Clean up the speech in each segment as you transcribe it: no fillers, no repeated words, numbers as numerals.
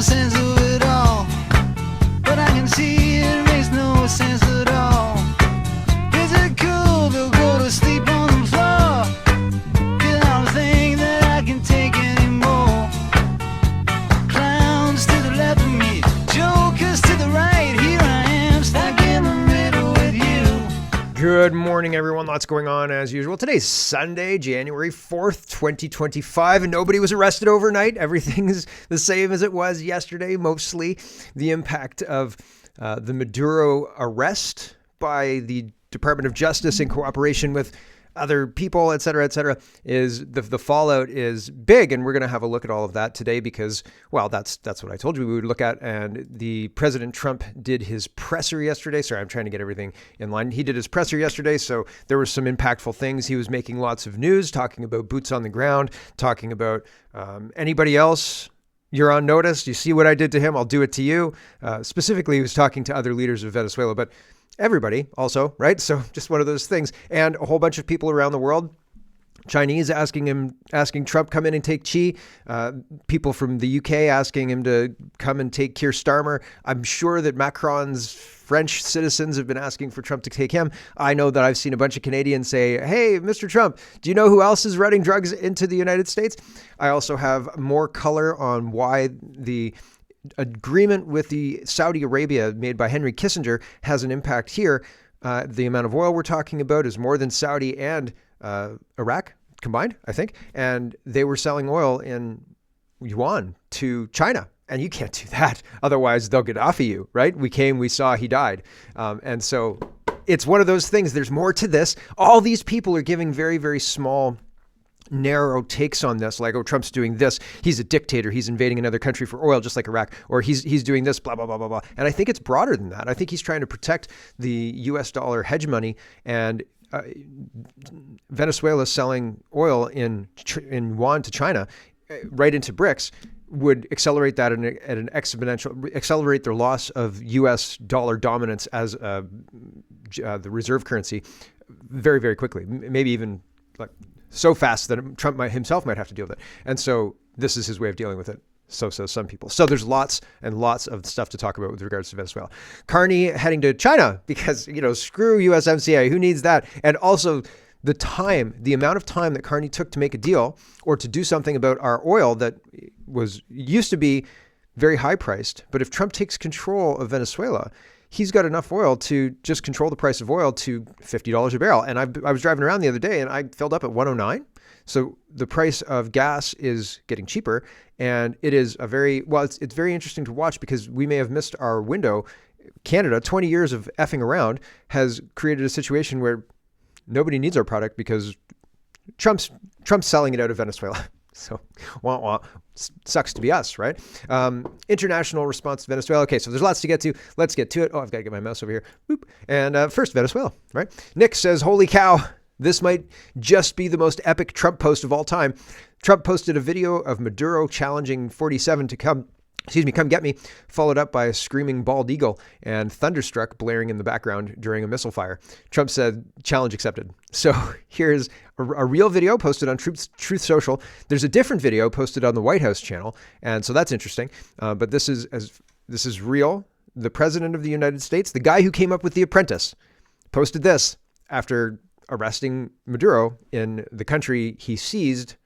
no sense of it all. But I can see it makes no sense at all. Is it cool to go to sleep on the floor? 'Cause I don't think that I can take anymore. Clowns to the left of me, jokers to the right. Here I am, stuck in the middle with you. Good morning, everyone. Lots going on as usual. Today's Sunday, January 4th, 2025, and nobody was arrested overnight. Everything's the same as it was yesterday, mostly. The impact of the Maduro arrest by the Department of Justice in cooperation with other people, et cetera, is the fallout is big. And we're going to have a look at all of that today because, well, that's what I told you we would look at. And the President Trump did his presser yesterday. Sorry, I'm trying to get everything in line. He did his presser yesterday. So there were some impactful things. He was making lots of news, talking about boots on the ground, talking about anybody else. You're on notice. You see what I did to him, I'll do it to you. Specifically, he was talking to other leaders of Venezuela, but everybody also, right? So just one of those things. And a whole bunch of people around the world, Chinese asking Trump come in and take Xi, people from the UK asking him to come and take Keir Starmer. I'm sure that Macron's French citizens have been asking for Trump to take him. I know that I've seen a bunch of Canadians say, hey, Mr. Trump, do you know who else is running drugs into the United States? I also have more color on why the agreement with the Saudi Arabia made by Henry Kissinger has an impact here. The amount of oil we're talking about is more than Saudi and Iraq combined, I think. And they were selling oil in yuan to China. And you can't do that. Otherwise, they'll get off of you, right? We came, we saw, he died. And so it's one of those things. There's more to this. All these people are giving very, very small narrow takes on this, like, oh, Trump's doing this. He's a dictator. He's invading another country for oil, just like Iraq, or he's doing this, blah, blah, blah, blah, blah. And I think it's broader than that. I think he's trying to protect the US dollar hedge money, and Venezuela selling oil in yuan to China right into BRICS would accelerate that at an exponential, accelerate their loss of US dollar dominance as the reserve currency very, very quickly, maybe even like so fast that Trump himself might have to deal with it. And so this is his way of dealing with it. So some people. So there's lots and lots of stuff to talk about with regards to Venezuela. Carney heading to China because, screw USMCA. Who needs that? And also the amount of time that Carney took to make a deal or to do something about our oil that used to be very high priced. But if Trump takes control of Venezuela, he's got enough oil to just control the price of oil to $50 a barrel. And I was driving around the other day and I filled up at 109. So the price of gas is getting cheaper. And it is it's very interesting to watch because we may have missed our window. Canada, 20 years of effing around, has created a situation where nobody needs our product because Trump's selling it out of Venezuela. So, sucks to be us, right? International response to Venezuela. Okay, so there's lots to get to. Let's get to it. Oh, I've got to get my mouse over here. Boop. And first, Venezuela, right? Nick says, holy cow, this might just be the most epic Trump post of all time. Trump posted a video of Maduro challenging 47 to come get me, followed up by a screaming bald eagle and thunderstruck blaring in the background during a missile fire. Trump said, challenge accepted. So here's a real video posted on Truth Social. There's a different video posted on the White House channel. And so that's interesting. But this is real. The president of the United States, the guy who came up with The Apprentice, posted this after arresting Maduro in the country he seized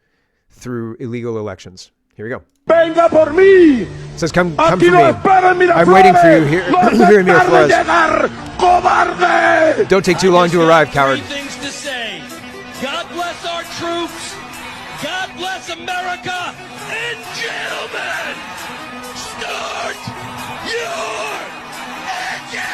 through illegal elections. Here we go. Venga por mí. It says, come for me. I'm waiting for you here in Miraflores. Don't take too long to arrive, coward. Things to say. God bless our troops. God bless America. And gentlemen, start your engine.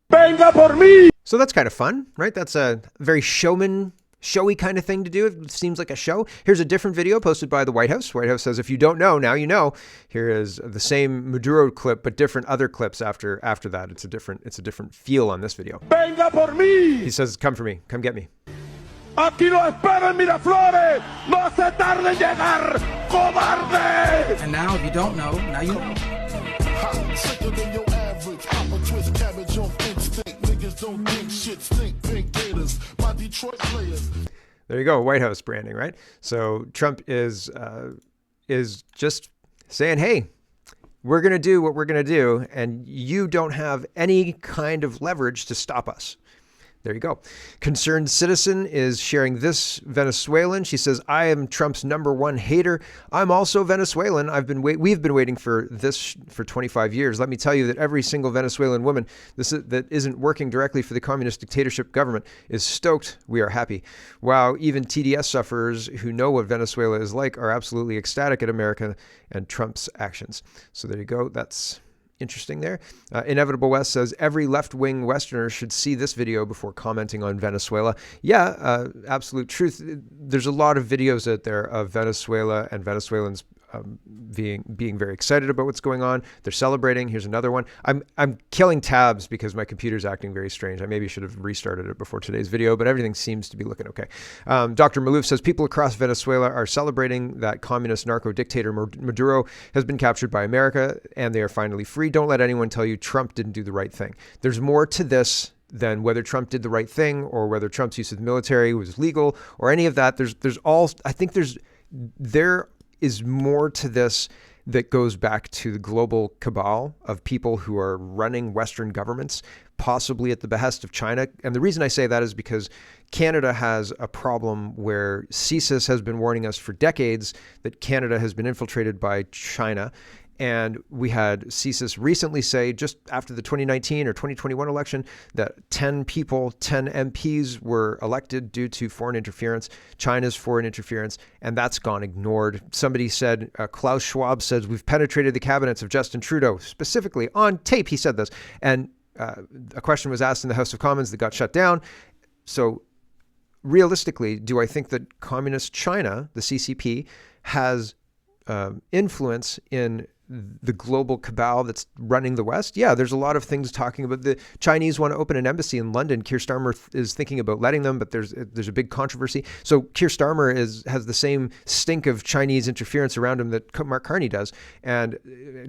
Venga por mí. So that's kind of fun, right? That's a very showy kind of thing to do. It seems like a show. Here's a different video posted by the White House. White House says, if you don't know, now you know. Here is the same Maduro clip, but different other clips after that. It's a different feel on this video. Venga por mí. He says, come for me. Come get me. Aquí lo espero en Miraflores. No se tarde en llegar, cobarde. And now, if you don't know, now you know. Sicker than your average. Papa twist cabbage on instinct. Niggas don't think shit stink. Pink gators. My Detroit players. There you go, White House branding, right? So Trump is just saying, hey, we're going to do what we're going to do, and you don't have any kind of leverage to stop us. There you go. Concerned Citizen is sharing this Venezuelan. She says, I am Trump's #1 hater. I'm also Venezuelan. We've been waiting for this for 25 years. Let me tell you that every single Venezuelan woman that isn't working directly for the communist dictatorship government is stoked. We are happy. Wow, even TDS sufferers who know what Venezuela is like are absolutely ecstatic at America and Trump's actions. So there you go. That's interesting there. Inevitable West says every left-wing Westerner should see this video before commenting on Venezuela. Yeah, absolute truth. There's a lot of videos out there of Venezuela and Venezuelans being very excited about what's going on. They're celebrating. Here's another one. I'm killing tabs because my computer's acting very strange. I maybe should have restarted it before today's video, but everything seems to be looking okay. Dr. Malouf says people across Venezuela are celebrating that communist narco dictator Maduro has been captured by America and they are finally free. Don't let anyone tell you Trump didn't do the right thing. There's more to this than whether Trump did the right thing or whether Trump's use of the military was legal or any of that. There is more to this that goes back to the global cabal of people who are running Western governments, possibly at the behest of China. And the reason I say that is because Canada has a problem where CSIS has been warning us for decades that Canada has been infiltrated by China. And we had CSIS recently say, just after the 2019 or 2021 election, that 10 MPs were elected due to foreign interference, China's foreign interference, and that's gone ignored. Somebody said, Klaus Schwab says, we've penetrated the cabinets of Justin Trudeau. Specifically, on tape, he said this. And a question was asked in the House of Commons that got shut down. So realistically, do I think that communist China, the CCP, has influence in the global cabal that's running the West? Yeah, there's a lot of things talking about the Chinese want to open an embassy in London. Keir Starmer is thinking about letting them, but there's a big controversy. So Keir Starmer has the same stink of Chinese interference around him that Mark Carney does, and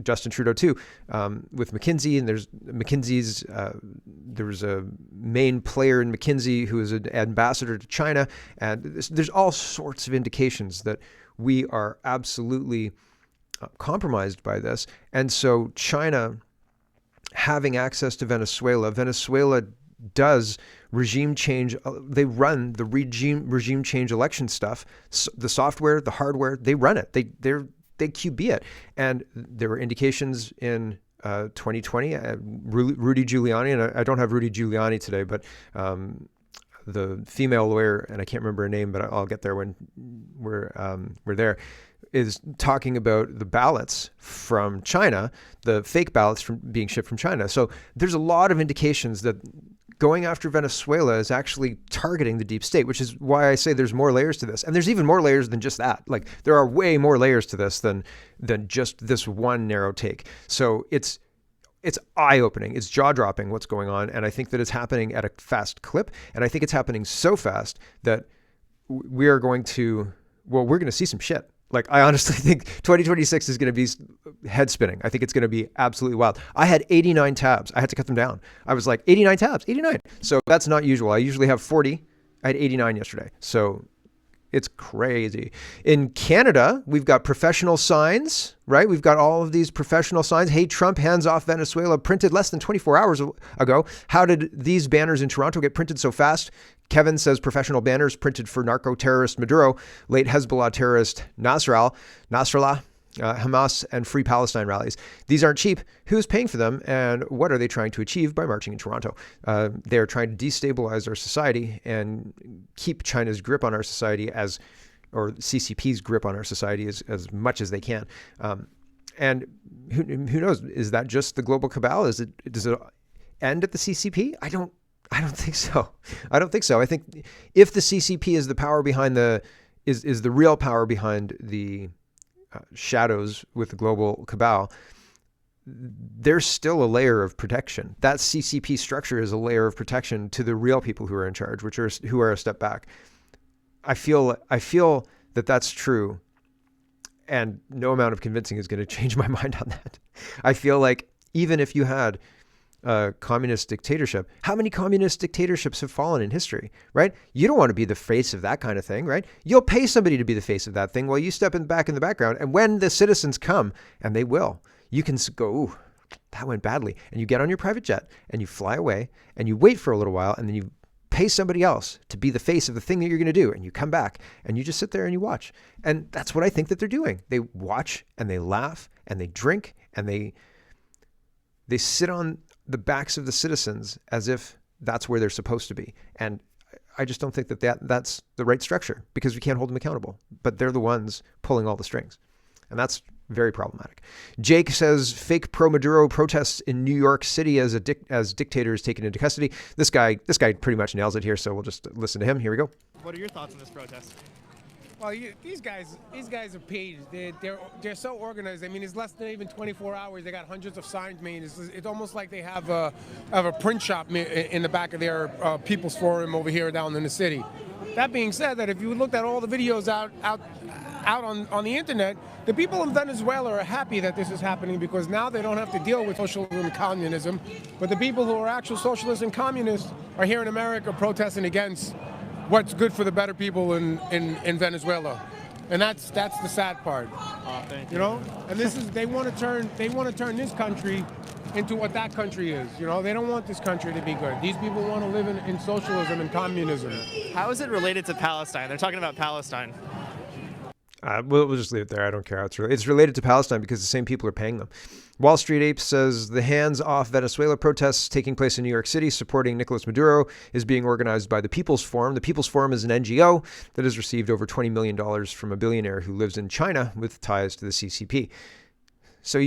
Justin Trudeau too, with McKinsey. And there's McKinsey's, there was a main player in McKinsey who is an ambassador to China, and there's all sorts of indications that we are absolutely compromised by this. And so China having access to Venezuela does regime change. They run the regime change election stuff, the software, the hardware, they run it. They QB it. And there were indications in 2020, Rudy Giuliani, and I don't have Rudy Giuliani today, but the female lawyer, and I can't remember her name, but I'll get there when we're there, is talking about the ballots from China, the fake ballots from being shipped from China. So there's a lot of indications that going after Venezuela is actually targeting the deep state, which is why I say there's more layers to this. And there's even more layers than just that. Like there are way more layers to this than just this one narrow take. So it's eye-opening. It's jaw-dropping what's going on. And I think that it's happening at a fast clip. And I think it's happening so fast that we're going to see some shit. Like, I honestly think 2026 is going to be head spinning. I think it's going to be absolutely wild. I had 89 tabs. I had to cut them down. I was like, 89 tabs, 89. So that's not usual. I usually have 40. I had 89 yesterday. So it's crazy. In Canada, we've got professional signs, right? We've got all of these professional signs. Hey, Trump, hands off Venezuela, printed less than 24 hours ago. How did these banners in Toronto get printed so fast? Kevin says professional banners printed for narco-terrorist Maduro, late Hezbollah terrorist Nasrallah, Hamas, and Free Palestine rallies. These aren't cheap. Who's paying for them, and what are they trying to achieve by marching in Toronto? They're trying to destabilize our society and keep China's grip on our society or CCP's grip on our society as much as they can. And who knows? Is that just the global cabal? Does it end at the CCP? I don't think so. I don't think so. I think if the CCP is the power behind is the real power behind the shadows with the global cabal, there's still a layer of protection. That CCP structure is a layer of protection to the real people who are in charge, who are a step back. I feel that that's true, and no amount of convincing is going to change my mind on that. I feel like even if you had a communist dictatorship, how many communist dictatorships have fallen in history, right? You don't want to be the face of that kind of thing, right? You'll pay somebody to be the face of that thing while you step back in the background. And when the citizens come, and they will, you can go, ooh, that went badly. And you get on your private jet and you fly away and you wait for a little while, and then you pay somebody else to be the face of the thing that you're going to do. And you come back and you just sit there and you watch. And that's what I think that they're doing. They watch and they laugh and they drink and they sit on the backs of the citizens as if that's where they're supposed to be. And I just don't think that's the right structure, because we can't hold them accountable. But they're the ones pulling all the strings. And that's very problematic. Jake says fake pro-Maduro protests in New York City as dictator is taken into custody. This guy pretty much nails it here, so we'll just listen to him. Here we go. What are your thoughts on this protest? Well, these guys are paid. They're so organized. I mean, it's less than even 24 hours. They got hundreds of signs made. It's almost like they have a print shop in the back of their People's Forum over here down in the city. That being said, that if you looked at all the videos out on the internet, the people in Venezuela are happy that this is happening, because now they don't have to deal with socialism and communism. But the people who are actual socialists and communists are here in America protesting against what's good for the better people in Venezuela. And that's the sad part. Thank you. You know? And they want to turn this country into what that country is. You know, they don't want this country to be good. These people want to live in socialism and communism. How is it related to Palestine? They're talking about Palestine. We'll just leave it there. I don't care how it's related. It's related to Palestine because the same people are paying them. Wall Street Ape says the hands-off Venezuela protests taking place in New York City supporting Nicolas Maduro is being organized by the People's Forum. The People's Forum is an NGO that has received over $20 million from a billionaire who lives in China with ties to the CCP. So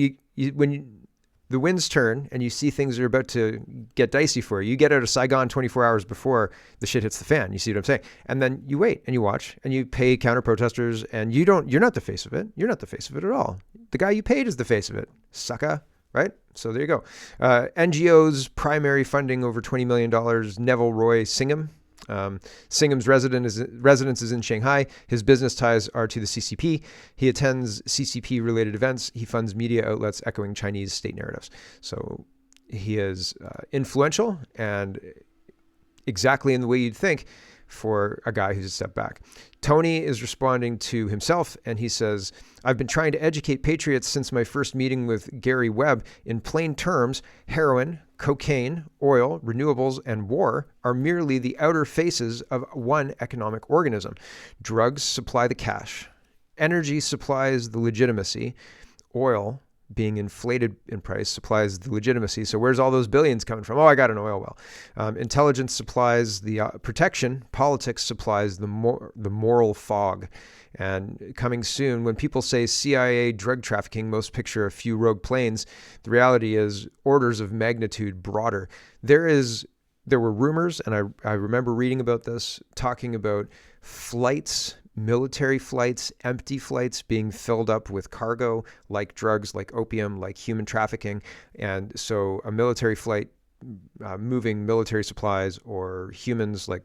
when the winds turn and you see things are about to get dicey for you, you get out of Saigon 24 hours before the shit hits the fan. You see what I'm saying? And then you wait and you watch and you pay counter protesters, and you're not the face of it. You're not the face of it at all. The guy you paid is the face of it. Sucker, right? So there you go. NGO's primary funding over $20 million. Neville Roy Singham. Singham's residence is in Shanghai. His business ties are to the CCP. He attends CCP-related events. He funds media outlets echoing Chinese state narratives. So he is influential and exactly in the way you'd think for a guy who's a step back. Tony is responding to himself, and he says, I've been trying to educate patriots since my first meeting with Gary Webb. In plain terms, heroin, cocaine, oil, renewables, and war are merely the outer faces of one economic organism. Drugs supply the cash. Energy supplies the legitimacy. Oil, being inflated in price, supplies the legitimacy. So where's all those billions coming from? Oh, I got an oil well. Intelligence supplies the protection. Politics supplies the moral fog. And coming soon, when people say CIA drug trafficking, most picture a few rogue planes. The reality is orders of magnitude broader. There were rumors, and I remember reading about this, talking about flights, military flights, empty flights being filled up with cargo like drugs, like opium, like human trafficking. And so a military flight moving military supplies or humans like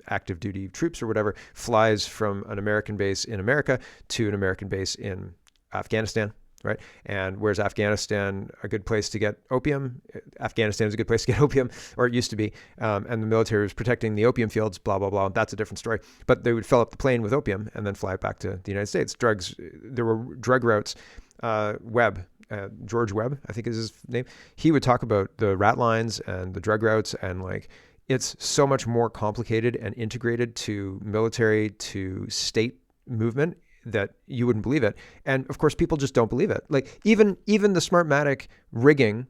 active duty troops or whatever flies from an American base in America to an American base in Afghanistan. Right. And where's Afghanistan a good place to get opium? Afghanistan is a good place to get opium, or it used to be. And the military was protecting the opium fields, blah, blah, blah. That's a different story. But they would fill up the plane with opium and then fly it back to the United States. Drugs, there were drug routes. George Webb, I think is his name. He would talk about the rat lines and the drug routes, and like it's so much more complicated and integrated to military, to state movement, that you wouldn't believe it. And of course, people just don't believe it. Like even the Smartmatic rigging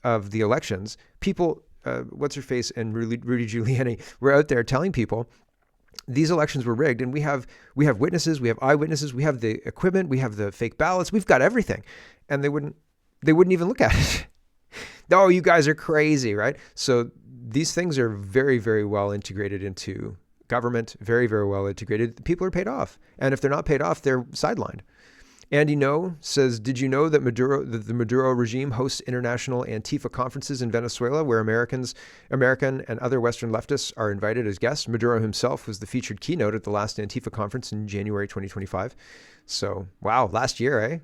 of the elections, people, what's her face and Rudy Giuliani were out there telling people these elections were rigged, and we have witnesses, we have eyewitnesses, we have the equipment, we have the fake ballots, we've got everything. And they wouldn't even look at it. Oh, you guys are crazy, right? So these things are very, very well integrated into government, very, very well integrated. People are paid off. And if they're not paid off, they're sidelined. Andy No says, did you know that the Maduro regime hosts international Antifa conferences in Venezuela where American and other Western leftists are invited as guests? Maduro himself was the featured keynote at the last Antifa conference in January 2025. So, wow, last year, eh?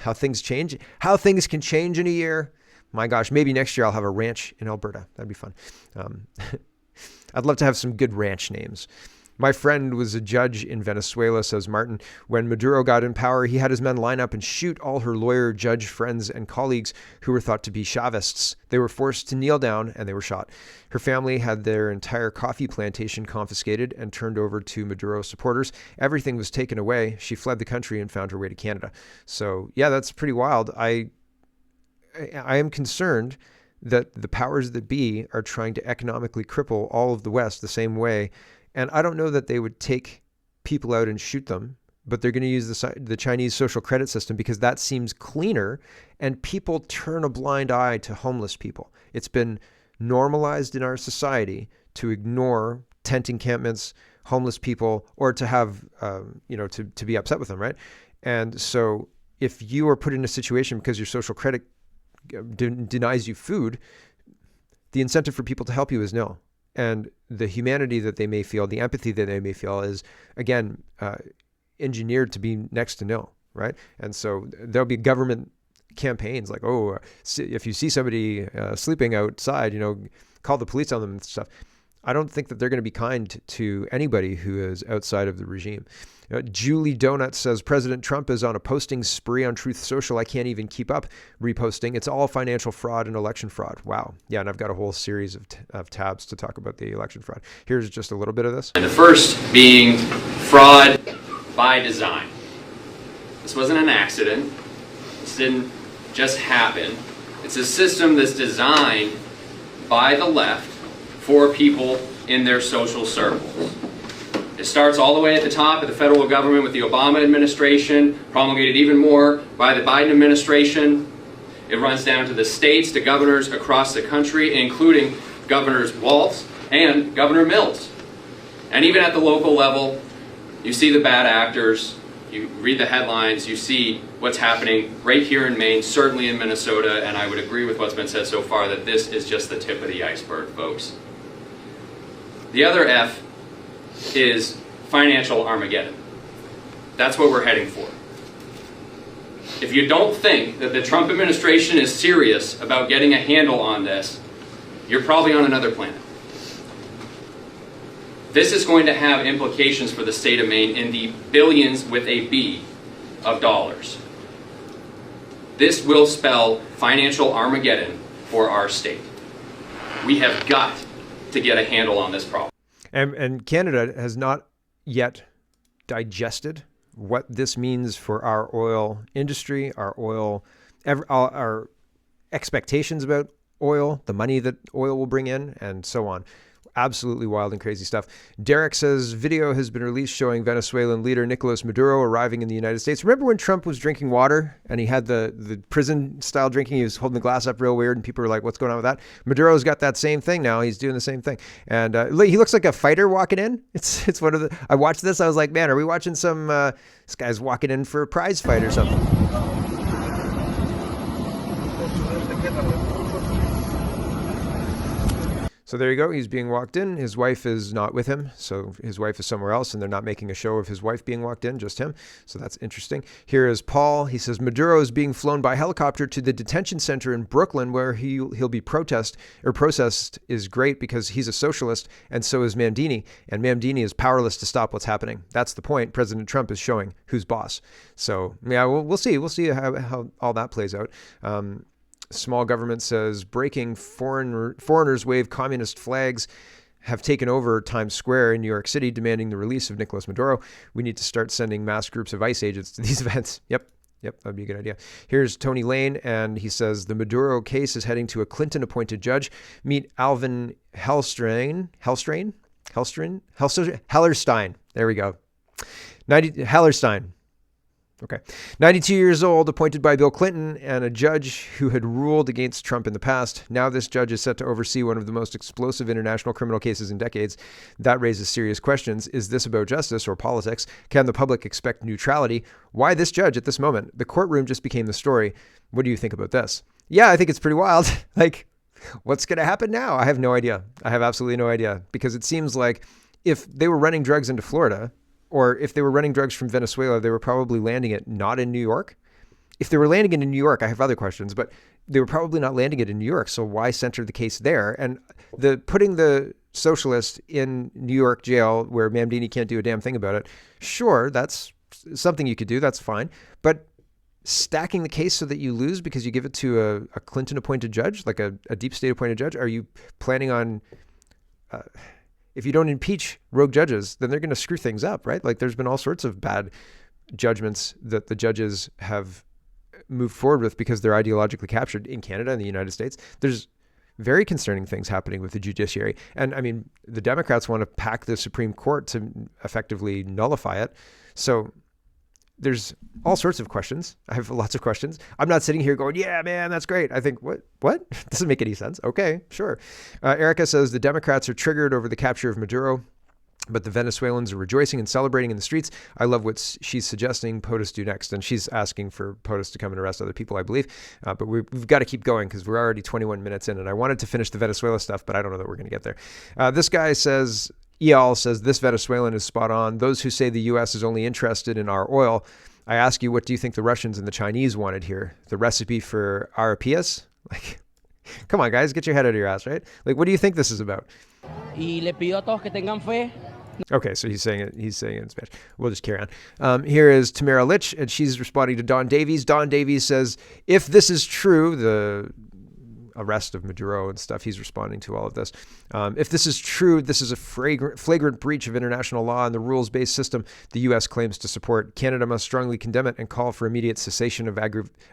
How things change. How things can change in a year. My gosh, maybe next year I'll have a ranch in Alberta. That'd be fun. I'd love to have some good ranch names. My friend was a judge in Venezuela, says Martin. When Maduro got in power, he had his men line up and shoot all her lawyer, judge friends, and colleagues who were thought to be Chavists. They were forced to kneel down and they were shot. Her family had their entire coffee plantation confiscated and turned over to Maduro supporters. Everything was taken away. She fled the country and found her way to Canada. So, yeah, that's pretty wild. I am concerned that the powers that be are trying to economically cripple all of the West the same way. And I don't know that they would take people out and shoot them, but they're going to use the Chinese social credit system because that seems cleaner, and people turn a blind eye to homeless people. It's been normalized in our society to ignore tent encampments, homeless people, or to have, to be upset with them, right? And so if you are put in a situation because your social credit denies you food, the incentive for people to help you is nil. And the humanity that they may feel, the empathy that they may feel is, again, engineered to be next to nil, right? And so there'll be government campaigns like, oh, if you see somebody sleeping outside, call the police on them and stuff. I don't think that they're going to be kind to anybody who is outside of the regime. Julie Donut says, President Trump is on a posting spree on Truth Social. I can't even keep up reposting. It's all financial fraud and election fraud. Wow. Yeah, and I've got a whole series of tabs to talk about the election fraud. Here's just a little bit of this. The first being fraud by design. This wasn't an accident. This didn't just happen. It's a system that's designed by the left for people in their social circles. It starts all the way at the top of the federal government with the Obama administration, promulgated even more by the Biden administration. It runs down to the states, to governors across the country, including Governors Walz and Governor Mills. And even at the local level, you see the bad actors, you read the headlines, you see what's happening right here in Maine, certainly in Minnesota, and I would agree with what's been said so far that this is just the tip of the iceberg, folks. The other F is financial Armageddon. That's what we're heading for. If you don't think that the Trump administration is serious about getting a handle on this, you're probably on another planet. This is going to have implications for the state of Maine in the billions with a B of dollars. This will spell financial Armageddon for our state. We have got to get a handle on this problem. And Canada has not yet digested what this means for our oil industry, our expectations about oil, the money that oil will bring in, and so on. Absolutely wild and crazy stuff. Derek says, video has been released showing Venezuelan leader Nicolas Maduro arriving in the United States. Remember when Trump was drinking water and he had the prison-style drinking? He was holding the glass up real weird and people were like, what's going on with that? Maduro's got that same thing now. He's doing the same thing. And he looks like a fighter walking in. It's one of the... I watched this. I was like, man, are we watching some... this guy's walking in for a prize fight or something. So there you go. He's being walked in. His wife is not with him. So his wife is somewhere else, and they're not making a show of his wife being walked in, just him. So that's interesting. Here is Paul. He says, Maduro is being flown by helicopter to the detention center in Brooklyn, where he'll be processed is great because he's a socialist, and so is Mandini. And Mandini is powerless to stop what's happening. That's the point. President Trump is showing who's boss. So, yeah, we'll see. We'll see how all that plays out. Small government says breaking foreigners wave communist flags have taken over Times Square in New York City, demanding the release of Nicolas Maduro. We need to start sending mass groups of ICE agents to these events. Yep, that'd be a good idea. Here's Tony Lane, and he says the Maduro case is heading to a Clinton-appointed judge. Meet Alvin Hellerstein. There we go. Hellerstein. Okay. 92 years old, appointed by Bill Clinton and a judge who had ruled against Trump in the past. Now this judge is set to oversee one of the most explosive international criminal cases in decades. That raises serious questions. Is this about justice or politics? Can the public expect neutrality? Why this judge at this moment? The courtroom just became the story. What do you think about this? Yeah, I think it's pretty wild. Like, what's going to happen now? I have no idea. I have absolutely no idea, because it seems like if they were running drugs into Florida, or if they were running drugs from Venezuela, they were probably landing it not in New York. If they were landing it in New York, I have other questions, but they were probably not landing it in New York. So why center the case there? And putting the socialist in New York jail where Mamdini can't do a damn thing about it, sure, that's something you could do. That's fine. But stacking the case so that you lose because you give it to a Clinton-appointed judge, like a deep state-appointed judge, are you planning on... if you don't impeach rogue judges, then they're going to screw things up, right? Like, there's been all sorts of bad judgments that the judges have moved forward with because they're ideologically captured in Canada and the United States. There's very concerning things happening with the judiciary. And I mean, the Democrats want to pack the Supreme Court to effectively nullify it. So there's all sorts of questions. I have lots of questions. I'm not sitting here going, yeah, man, that's great. I think, what? Doesn't make any sense. Okay, sure. Erica says the Democrats are triggered over the capture of Maduro, but the Venezuelans are rejoicing and celebrating in the streets. I love what she's suggesting POTUS do next. And she's asking for POTUS to come and arrest other people, I believe. But we've got to keep going because we're already 21 minutes in. And I wanted to finish the Venezuela stuff, but I don't know that we're going to get there. This guy says... Eyal says, this Venezuelan is spot on. Those who say the U.S. is only interested in our oil, I ask you, what do you think the Russians and the Chinese wanted here? The recipe for Arapias? Like, come on, guys, get your head out of your ass, right? Like, what do you think this is about? Y le pido a todos que tengan fe. Okay, so he's saying it in Spanish. We'll just carry on. Here is Tamara Litch, and she's responding to Don Davies. Don Davies says, if this is true, the arrest of Maduro and stuff, he's responding to all of this. If this is true, this is a flagrant breach of international law and the rules-based system the U.S. claims to support. Canada must strongly condemn it and call for immediate cessation of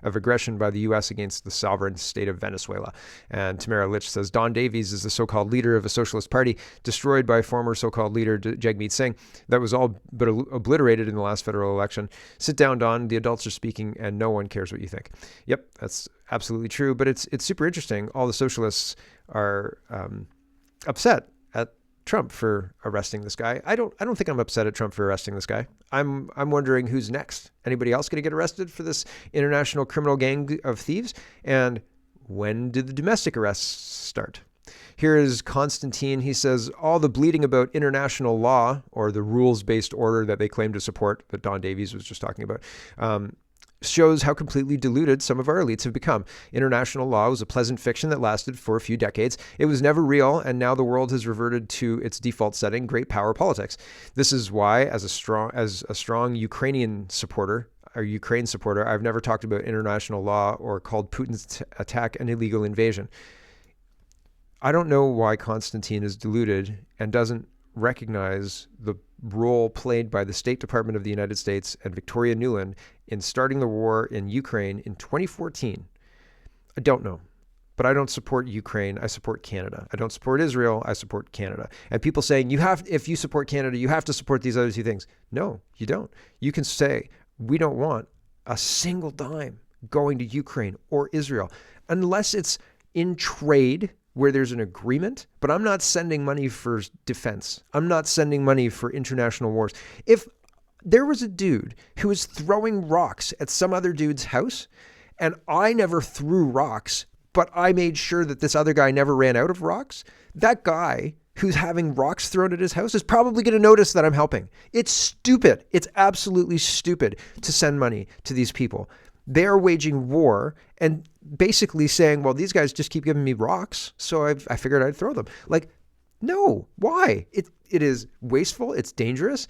aggression by the U.S. against the sovereign state of Venezuela. And Tamara Litch says, Don Davies is the so-called leader of a socialist party destroyed by former so-called leader Jagmeet Singh that was all but obliterated in the last federal election. Sit down, Don. The adults are speaking and no one cares what you think. Yep, that's absolutely true, but it's super interesting. All the socialists are upset at Trump for arresting this guy. I don't think I'm upset at Trump for arresting this guy. I'm wondering who's next. Anybody else going to get arrested for this international criminal gang of thieves? And when did the domestic arrests start? Here is Constantine. He says, all the bleeding about international law, or the rules-based order that they claim to support, that Don Davies was just talking about, shows how completely deluded some of our elites have become. International law was a pleasant fiction that lasted for a few decades. It was never real, and now the world has reverted to its default setting, great power politics. This is why, as a strong Ukrainian supporter, or Ukraine supporter, I've never talked about international law or called Putin's attack an illegal invasion. I don't know why Constantine is deluded and doesn't recognize the role played by the State Department of the United States and Victoria Nuland in starting the war in Ukraine in 2014. I don't know, but I don't support Ukraine. I support Canada. I don't support Israel. I support Canada. And people saying, if you support Canada, you have to support these other two things. No, you don't. You can say, we don't want a single dime going to Ukraine or Israel unless it's in trade where there's an agreement, but I'm not sending money for defense. I'm not sending money for international wars. If there was a dude who was throwing rocks at some other dude's house, and I never threw rocks, but I made sure that this other guy never ran out of rocks, that guy who's having rocks thrown at his house is probably going to notice that I'm helping. It's stupid. It's absolutely stupid to send money to these people. They are waging war and basically saying, well, these guys just keep giving me rocks, so I figured I'd throw them. Like, no, why? It is wasteful. It's dangerous.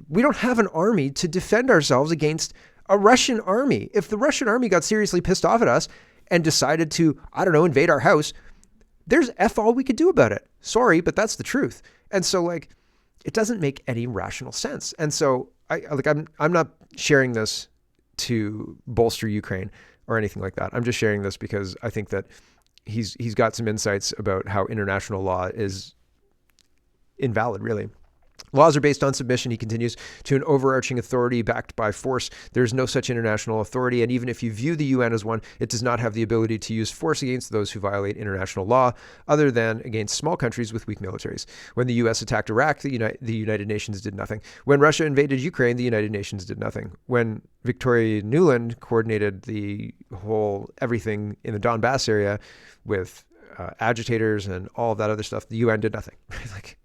We don't have an army to defend ourselves against a Russian army. If the Russian army got seriously pissed off at us and decided to, I don't know, invade our house, there's F all we could do about it. Sorry, but that's the truth. And so, like, it doesn't make any rational sense. And so I'm not sharing this to bolster Ukraine or anything like that. I'm just sharing this because I think that he's got some insights about how international law is invalid, really. Laws are based on submission, he continues, to an overarching authority backed by force. There is no such international authority, and even if you view the UN as one, it does not have the ability to use force against those who violate international law, other than against small countries with weak militaries. When the US attacked Iraq, the United Nations did nothing. When Russia invaded Ukraine, the United Nations did nothing. When Victoria Nuland coordinated the whole everything in the Donbass area with agitators and all of that other stuff, the UN did nothing. Like,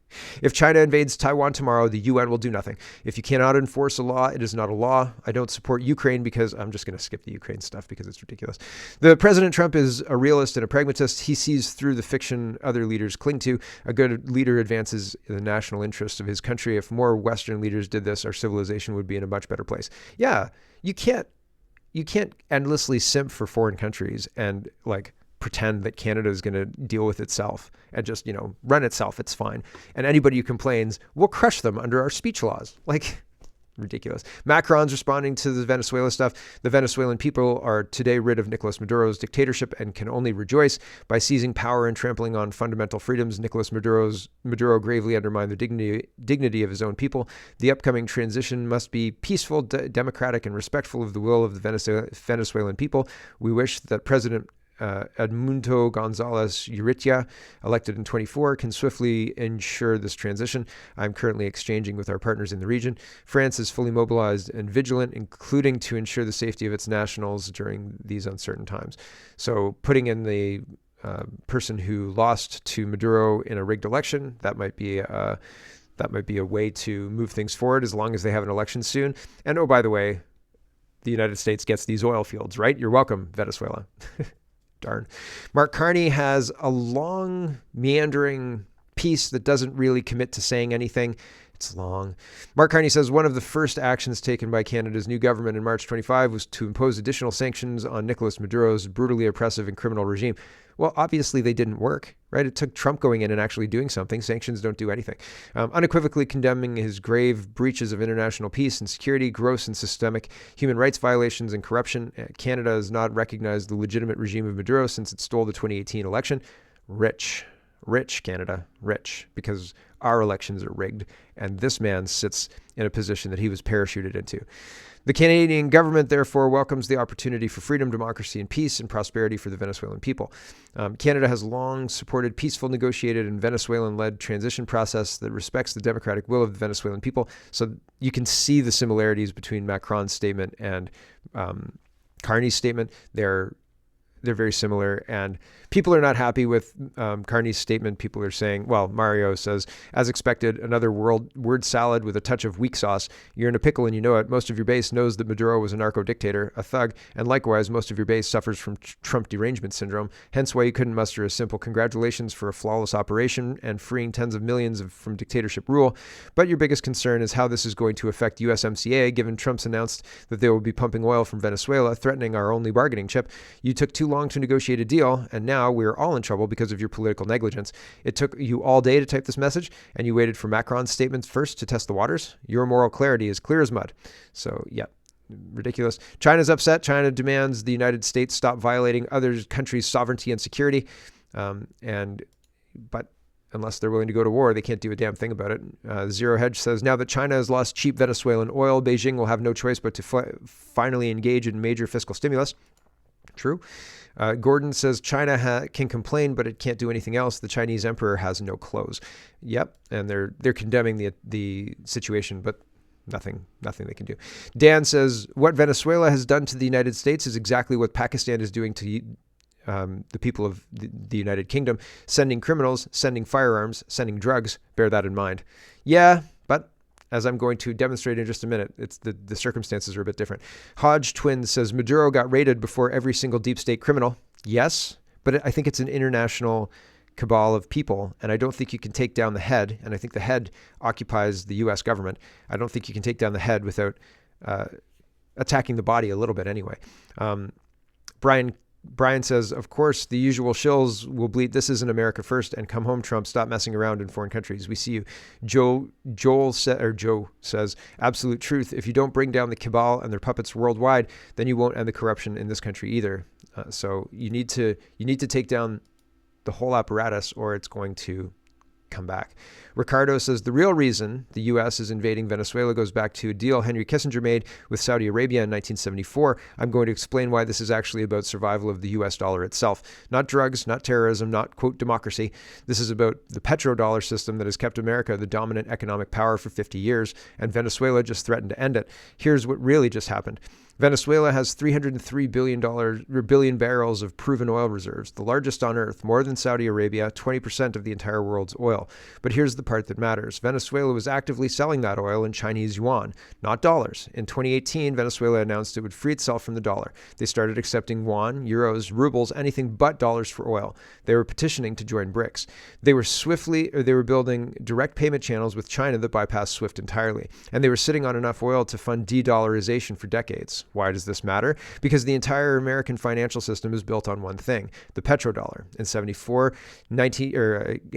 if China invades Taiwan tomorrow, the UN will do nothing. If you cannot enforce a law, it is not a law. I don't support Ukraine because I'm just going to skip the Ukraine stuff because it's ridiculous. The President Trump is a realist and a pragmatist. He sees through the fiction other leaders cling to. A good leader advances the national interests of his country. If more Western leaders did this, our civilization would be in a much better place. Yeah, you can't endlessly simp for foreign countries and like pretend that Canada is going to deal with itself and just, run itself. It's fine. And anybody who complains, we'll crush them under our speech laws. Like, ridiculous. Macron's responding to the Venezuela stuff. The Venezuelan people are today rid of Nicolas Maduro's dictatorship and can only rejoice. By seizing power and trampling on fundamental freedoms, Nicolas Maduro gravely undermined the dignity of his own people. The upcoming transition must be peaceful, democratic, and respectful of the will of the Venezuelan people. We wish that President Edmundo Gonzalez Urrutia, elected in 24, can swiftly ensure this transition. I'm currently exchanging with our partners in the region. France is fully mobilized and vigilant, including to ensure the safety of its nationals during these uncertain times. So putting in the person who lost to Maduro in a rigged election, that might be a way to move things forward as long as they have an election soon. And oh, by the way, the United States gets these oil fields, right? You're welcome, Venezuela. Darn. Mark Carney has a long, meandering piece that doesn't really commit to saying anything. It's long. Mark Carney says one of the first actions taken by Canada's new government in March 25 was to impose additional sanctions on Nicolas Maduro's brutally oppressive and criminal regime. Well, obviously they didn't work, right? It took Trump going in and actually doing something. Sanctions don't do anything. Unequivocally condemning his grave breaches of international peace and security, gross and systemic human rights violations and corruption. Canada has not recognized the legitimate regime of Maduro since it stole the 2018 election. Rich Canada, rich, because our elections are rigged. And this man sits in a position that he was parachuted into. The Canadian government, therefore, welcomes the opportunity for freedom, democracy, and peace and prosperity for the Venezuelan people. Canada has long supported peaceful, negotiated, and Venezuelan-led transition process that respects the democratic will of the Venezuelan people. So you can see the similarities between Macron's statement and Carney's statement. They're very similar, and people are not happy with Carney's statement. People are saying, well, Mario says, as expected, another word salad with a touch of weak sauce. You're in a pickle and you know it. Most of your base knows that Maduro was a narco-dictator, a thug, and likewise, most of your base suffers from Trump derangement syndrome, hence why you couldn't muster a simple congratulations for a flawless operation and freeing tens of millions from dictatorship rule. But your biggest concern is how this is going to affect USMCA, given Trump's announced that they will be pumping oil from Venezuela, threatening our only bargaining chip. You took too long to negotiate a deal, and now we're all in trouble because of your political negligence. It took you all day to type this message, and you waited for Macron's statements first to test the waters. Your moral clarity is clear as mud. So, yeah, ridiculous. China's upset. China demands the United States stop violating other countries' sovereignty and security. But unless they're willing to go to war, they can't do a damn thing about it. Zero Hedge says, now that China has lost cheap Venezuelan oil, Beijing will have no choice but to finally engage in major fiscal stimulus. True. Gordon says China can complain, but it can't do anything else. The Chinese emperor has no clothes. Yep, and they're condemning the situation, but nothing they can do. Dan says what Venezuela has done to the United States is exactly what Pakistan is doing to the people of the United Kingdom, sending criminals, sending firearms, sending drugs. Bear that in mind. Yeah, but as I'm going to demonstrate in just a minute, it's the circumstances are a bit different. Hodge Twins says Maduro got raided before every single deep state criminal. Yes, but I think it's an international cabal of people, and I don't think you can take down the head, and I think the head occupies the U.S. government. I don't think you can take down the head without attacking the body a little bit anyway. Brian says, of course, the usual shills will bleat, this isn't America first, and come home, Trump, stop messing around in foreign countries. We see you. Joe says, absolute truth. If you don't bring down the cabal and their puppets worldwide, then you won't end the corruption in this country either. So you need to take down the whole apparatus, or it's going to come back. Ricardo says the real reason the U.S. is invading Venezuela goes back to a deal Henry Kissinger made with Saudi Arabia in 1974. I'm going to explain why this is actually about survival of the U.S. dollar itself. Not drugs, not terrorism, not, quote, democracy. This is about the petrodollar system that has kept America the dominant economic power for 50 years, and Venezuela just threatened to end it. Here's what really just happened. Venezuela has $303 billion barrels of proven oil reserves, the largest on earth, more than Saudi Arabia, 20% of the entire world's oil. But here's the part that matters. Venezuela was actively selling that oil in Chinese yuan, not dollars. In 2018, Venezuela announced it would free itself from the dollar. They started accepting yuan, euros, rubles, anything but dollars for oil. They were petitioning to join BRICS. They were building direct payment channels with China that bypassed SWIFT entirely. And they were sitting on enough oil to fund de-dollarization for decades. Why does this matter? Because the entire American financial system is built on one thing, the petrodollar. In 1974,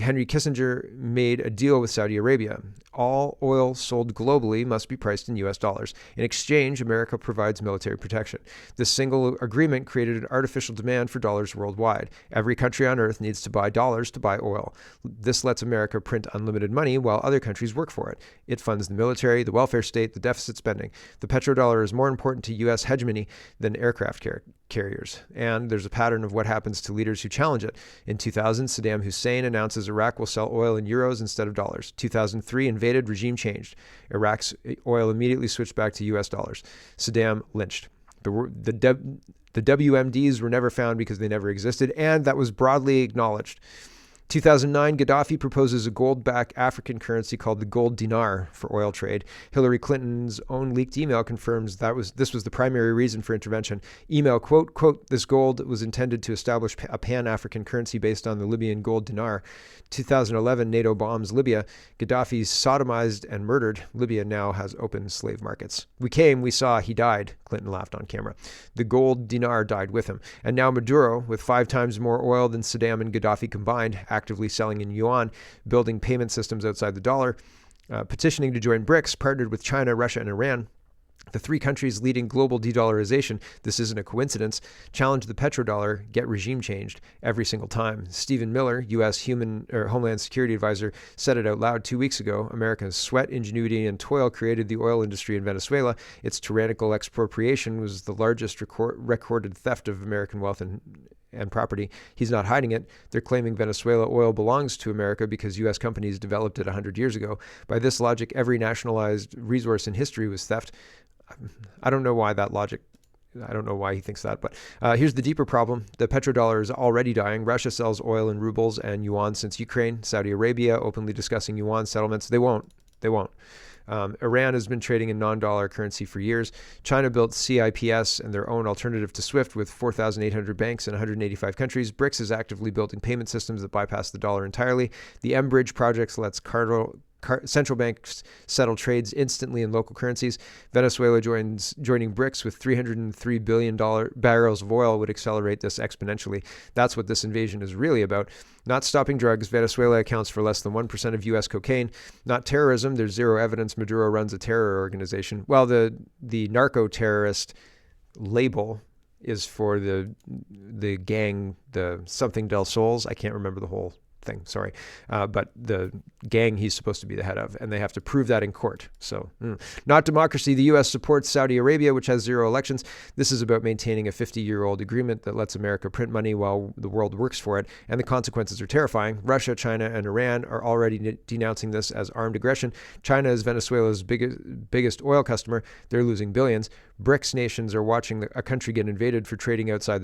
Henry Kissinger made a deal with Saudi Arabia. All oil sold globally must be priced in US dollars. In exchange, America provides military protection. This single agreement created an artificial demand for dollars worldwide. Every country on earth needs to buy dollars to buy oil. This lets America print unlimited money while other countries work for it. It funds the military, the welfare state, the deficit spending. The petrodollar is more important to U.S. hegemony than aircraft carriers. And there's a pattern of what happens to leaders who challenge it. In 2000, Saddam Hussein announces Iraq will sell oil in euros instead of dollars. 2003, invaded, regime changed. Iraq's oil immediately switched back to US dollars. Saddam lynched. The WMDs were never found because they never existed, and that was broadly acknowledged. 2009, Gaddafi proposes a gold-backed African currency called the gold dinar for oil trade. Hillary Clinton's own leaked email confirms this was the primary reason for intervention. Email, quote, this gold was intended to establish a pan-African currency based on the Libyan gold dinar. 2011, NATO bombs Libya. Gaddafi sodomized and murdered. Libya now has open slave markets. We came, we saw, he died, Clinton laughed on camera. The gold dinar died with him. And now Maduro, with 5 times more oil than Saddam and Gaddafi combined, actively selling in yuan, building payment systems outside the dollar, petitioning to join BRICS, partnered with China, Russia, and Iran. The 3 countries leading global de-dollarization, this isn't a coincidence, challenge the petrodollar, get regime changed every single time. Stephen Miller, U.S. Homeland Security Advisor, said it out loud 2 weeks ago. America's sweat, ingenuity, and toil created the oil industry in Venezuela. Its tyrannical expropriation was the largest recorded theft of American wealth and property. He's not hiding it. They're claiming Venezuela oil belongs to America because U.S. companies developed it 100 years ago. By this logic, every nationalized resource in history was theft. I don't know why that logic, I don't know why he thinks that, but here's the deeper problem. The petrodollar is already dying. Russia sells oil in rubles and yuan since Ukraine. Saudi Arabia openly discussing yuan settlements. They won't. Iran has been trading in non-dollar currency for years. China built CIPS and their own alternative to SWIFT with 4,800 banks in 185 countries. BRICS is actively building payment systems that bypass the dollar entirely. The M-Bridge project lets central banks settle trades instantly in local currencies. Venezuela joining BRICS with $303 billion barrels of oil would accelerate this exponentially. That's what this invasion is really about. Not stopping drugs. Venezuela accounts for less than 1% of U.S. cocaine. Not terrorism. There's zero evidence Maduro runs a terror organization. Well, the narco-terrorist label is for the gang, the something del Sols. I can't remember the whole thing, sorry. But the gang he's supposed to be the head of, and they have to prove that in court. So, not democracy. The U.S. supports Saudi Arabia, which has 0 elections. This is about maintaining a 50-year-old agreement that lets America print money while the world works for it, and the consequences are terrifying. Russia, China, and Iran are already denouncing this as armed aggression. China is Venezuela's biggest oil customer. They're losing billions. BRICS nations are watching a country get invaded for trading outside